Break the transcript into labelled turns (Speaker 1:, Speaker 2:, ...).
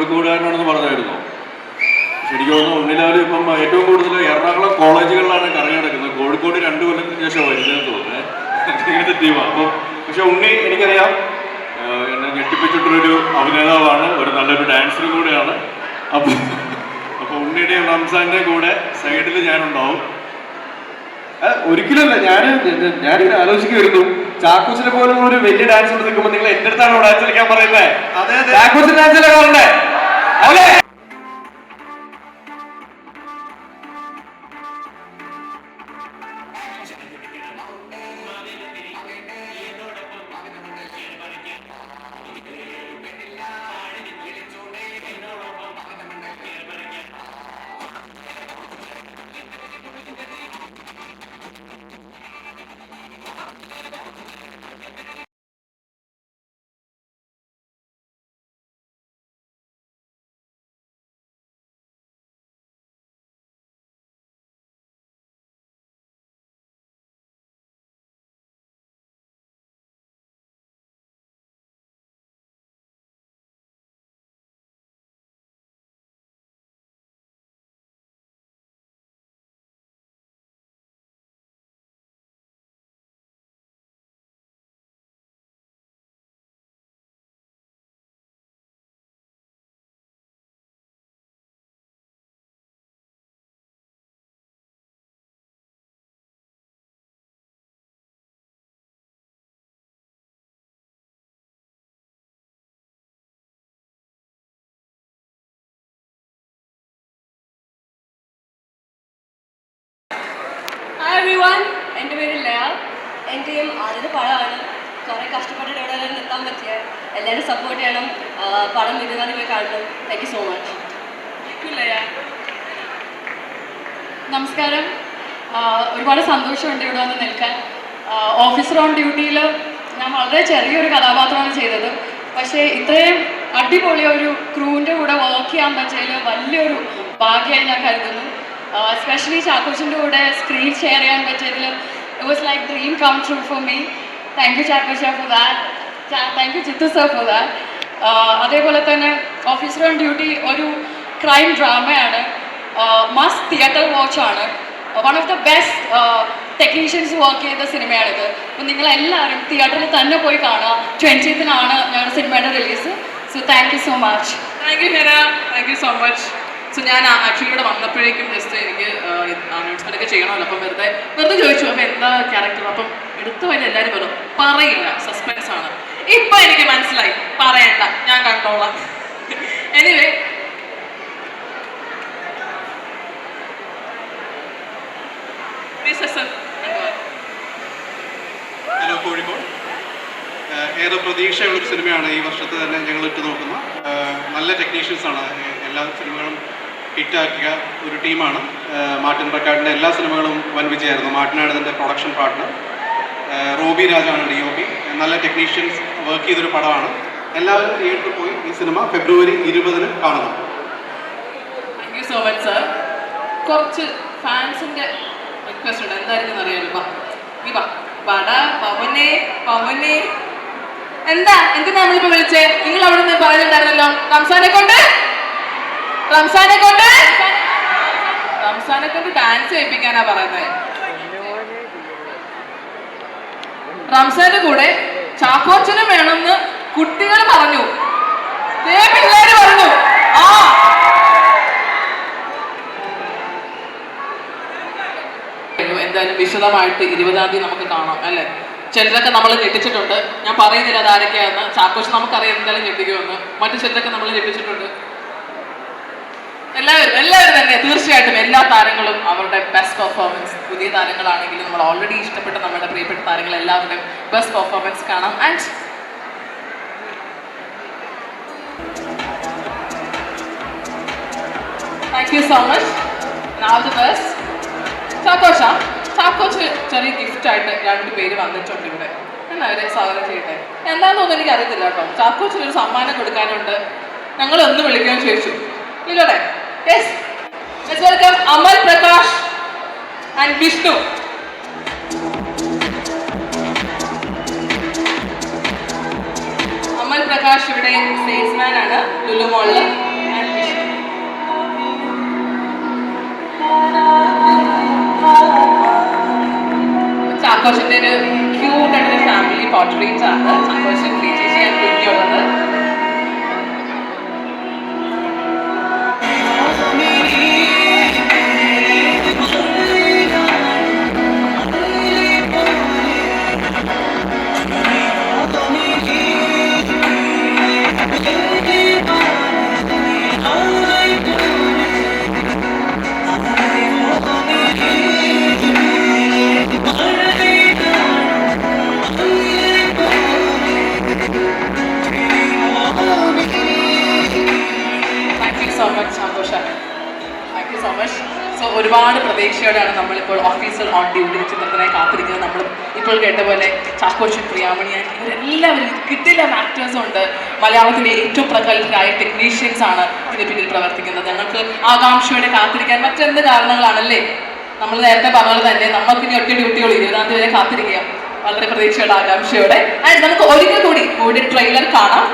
Speaker 1: കോഴിക്കോടുകാരനാണെന്ന് പറഞ്ഞായിരുന്നു. ശരിക്കും തോന്നുന്നു ഉണ്ണിലാൽ ഇപ്പം ഏറ്റവും കൂടുതൽ എറണാകുളം കോളേജുകളിലാണ് കറങ്ങി നടക്കുന്നത്. കോഴിക്കോട് 2 കൊല്ലത്തിന് ശേഷം വരുന്നതെന്ന് തോന്നുന്നത്. ഇങ്ങനത്തെ ടീമാണ്. അപ്പം പക്ഷെ ഉണ്ണി എനിക്കറിയാം എന്നെ ഞെട്ടിപ്പിച്ചിട്ടുള്ളൊരു അഭിനേതാവാണ്, ഒരു നല്ലൊരു ഡാൻസറും കൂടെയാണ്. അപ്പോൾ ഉണ്ണിയുടെയും റംസാൻ്റെ കൂടെ സൈഡിൽ ഞാനുണ്ടാവും.
Speaker 2: ഒരിക്കലല്ല, ഞാനിങ്ങനെ ആലോചിക്കുമായിരുന്നു, ചാക്കോച്ചിനെ പോലും ഒരു വലിയ ഡാൻസ് കൊണ്ട് നിൽക്കുമ്പോൾ നിങ്ങൾ എന്റെ അടുത്താണ് ഡാൻസ് കളിക്കാൻ പറയുന്നത്. ചാക്കോച്ചിന് ഡാൻസ് കളിക്കാറുണ്ട് അല്ലേ?
Speaker 3: everyone, എൻ്റെ പേര് ലയ. എൻ്റെയും ആദ്യത്തെ പടമാണ്. കുറേ കഷ്ടപ്പെട്ടിട്ട് ഇവിടെ വരെ നിർത്താൻ പറ്റിയ എല്ലാവരും സപ്പോർട്ട് ചെയ്യണം. പടം ഇരുന്നാലും പോയി കാണണം. Thank you so much.
Speaker 4: Laya, നമസ്കാരം. ഒരുപാട് സന്തോഷമുണ്ട് ഇവിടെ വന്ന് നിൽക്കാൻ. ഓഫീസർ ഓൺ ഡ്യൂട്ടിയിൽ ഞാൻ വളരെ ചെറിയൊരു കഥാപാത്രമാണ് ചെയ്തത്. പക്ഷേ ഇത്രയും അടിപൊളി ഒരു ക്രൂവിൻ്റെ കൂടെ വർക്ക് ചെയ്യാൻ പറ്റിയതിൽ വലിയൊരു ഭാഗ്യമായി ഞാൻ കരുതുന്നു. എസ്പെഷ്യലി ചാക്കോച്ചിൻ്റെ കൂടെ സ്ക്രീൻ ഷെയർ ചെയ്യാൻ പറ്റിയതിൽ it was like dream come true for me. Thank you Chakocha for that. Thank you Chithu sir for that. അതേപോലെ തന്നെ ഓഫീസർ ഓൺ ഡ്യൂട്ടി ഒരു ക്രൈം ഡ്രാമയാണ്. മസ്റ്റ് തിയേറ്റർ വാച്ചാണ്. One of the best technicians വർക്ക് ചെയ്ത സിനിമയാണിത്. അപ്പം നിങ്ങളെല്ലാവരും തിയേറ്ററിൽ തന്നെ പോയി കാണുക. 20th ഞങ്ങളുടെ സിനിമയുടെ release. So thank you so much.
Speaker 5: Thank you Hena, thank you so much. So ഞാൻ ആക്ച്വലി ഇവിടെ വന്നപ്പോഴേക്കും ജസ്റ്റ് എനിക്ക് അനൗൺസ്മെൻ്റ് ഒക്കെ ചെയ്യണമല്ലോ. അപ്പം വെറുതെ ചോദിച്ചു അപ്പം എന്താ ക്യാരക്ടർ. അപ്പം എടുത്തു പോയി എല്ലാവരും പറഞ്ഞു പറയില്ല, സസ്പെൻസ് ആണ്. ഇപ്പം എനിക്ക് മനസ്സിലായി, പറയണ്ട, ഞാൻ കണ്ടോളാം. Anyway,
Speaker 6: hello Kozhikode. ഏറെ പ്രതീക്ഷയുള്ളൊരു സിനിമയാണ് ഈ വർഷത്തെ തന്നെ ഞങ്ങൾ ഇട്ട് നോക്കുന്ന. നല്ല ടെക്നീഷ്യൻസാണ്. എല്ലാ സിനിമകളും ഹിറ്റാക്കിയ ഒരു ടീമാണ്. മാർട്ടിൻ പ്രക്കാടിൻ്റെ എല്ലാ സിനിമകളും വൻ വിജയമായിരുന്നു. മാർട്ടിനാണ് ഇതിൻ്റെ പ്രൊഡക്ഷൻ പാർട്ട്ണർ. റോബി രാജാണ് DOP. നല്ല ടെക്നീഷ്യൻസ് വർക്ക് ചെയ്തൊരു പടമാണ്. എല്ലാവരും തിയേറ്ററിൽ പോയി ഈ സിനിമ ഫെബ്രുവരി 20 കാണണം.
Speaker 5: Thank you so much sir. കുറച്ച് ഫാൻസിൻ്റെ റിക്വസ്റ്റ് ഉണ്ട്. എന്തായിരിക്കും അറിയാലോ. നീ പവനെ എന്താ എന്തിനാ നമ്മളിപ്പോ വിളിച്ചേ? നിങ്ങൾ അവിടെ നിന്ന് പറയുന്നുണ്ടായിരുന്നല്ലോ റംസാനെ കൊണ്ട് ഡാൻസ് ചെയ്യിപ്പിക്കാനാ പറയുന്നത്. റംസാന്റെ കൂടെ ചാക്കോച്ചനും വേണമെന്ന് കുട്ടികൾ പറഞ്ഞു, പിള്ളേര് പറഞ്ഞു. എന്തായാലും വിശദമായിട്ട് 20-ാം തീയതി നമുക്ക് കാണാം അല്ലേ. ചിലരൊക്കെ നമ്മൾ ഞെട്ടിച്ചിട്ടുണ്ട്. ഞാൻ പറയുന്നില്ല അതാരൊക്കെയാണെന്ന്. ചാക്കോച്ച് നമുക്കറിയാം എന്തായാലും ഞെട്ടിക്കുമെന്ന്. മറ്റു ചിലരൊക്കെ നമ്മൾ ഞെട്ടിച്ചിട്ടുണ്ട്. എല്ലാവരും തന്നെ തീർച്ചയായിട്ടും എല്ലാ താരങ്ങളും അവരുടെ ബെസ്റ്റ് പെർഫോമൻസ്, പുതിയ താരങ്ങളാണെങ്കിലും നമ്മൾ ഓൾറെഡി ഇഷ്ടപ്പെട്ട നമ്മുടെ പ്രിയപ്പെട്ട താരങ്ങൾ എല്ലാവരുടെയും ബെസ്റ്റ് പെർഫോമൻസ് കാണാം. And thank you so much. All the best. Chakoch ചെറിയ ഗിഫ്റ്റായിട്ട് 2 പേര് വന്നിട്ടുണ്ട് ഇവിടെ. ഞാൻ അവരെ സ്വാഗതം ചെയ്യട്ടെ. എന്താണെന്നൊന്നും എനിക്ക് അറിയത്തില്ല കേട്ടോ. ചാക്കോച്ചിനൊരു സമ്മാനം കൊടുക്കാനുണ്ട്. ഞങ്ങളൊന്ന് വിളിക്കുകയും ചോദിച്ചു ഇല്ലോടെ. Yes, let's welcome Amal Prakash and Vishnu. Amal Prakash ഇവിടെ സെയിൽസ്മാൻ ആണ് ലുലു മോളിൽ. ചാക്കോച്ചൻ്റെ ഒരു ക്യൂട്ടായിട്ടൊരു ഫാമിലി പോർട്രേറ്റ് ആണ് ചാക്കോച്ചൻ ചേച്ചി ഞാൻ കുഞ്ഞുള്ളത്. സോ ഒരുപാട് പ്രതീക്ഷയോടെയാണ് നമ്മളിപ്പോൾ ഓഫീസർ ഓൺ ഡ്യൂട്ടി ചിത്രത്തിനായി കാത്തിരിക്കുന്നത്. നമ്മൾ ഇപ്പോൾ കേട്ട പോലെ ചാക്കോച്ചൻ, പ്രിയാമണി ഇവരെല്ലാവരും കിട്ടില്ല ആക്ടേഴ്സും ഉണ്ട്. മലയാളത്തിലെ ഏറ്റവും പ്രഗത്ഭരായ ടെക്നീഷ്യൻസ് ആണ് ഇതിന് പിന്നിൽ പ്രവർത്തിക്കുന്നത്. ഞങ്ങൾക്ക് ആകാംക്ഷയോടെ കാത്തിരിക്കാൻ മറ്റെന്ത് കാരണങ്ങളാണല്ലേ? നമ്മൾ നേരത്തെ പറഞ്ഞത് തന്നെ നമ്മൾക്ക് ഇനി ഒറ്റ ഡ്യൂട്ടികൾ 20-ാം തീയതി വരെ കാത്തിരിക്കുക. വളരെ പ്രതീക്ഷയോടെ ആകാംക്ഷയോടെ. ആൻഡ് നമുക്ക് ഒരിക്കൽ കൂടി ട്രെയിലർ കാണാം.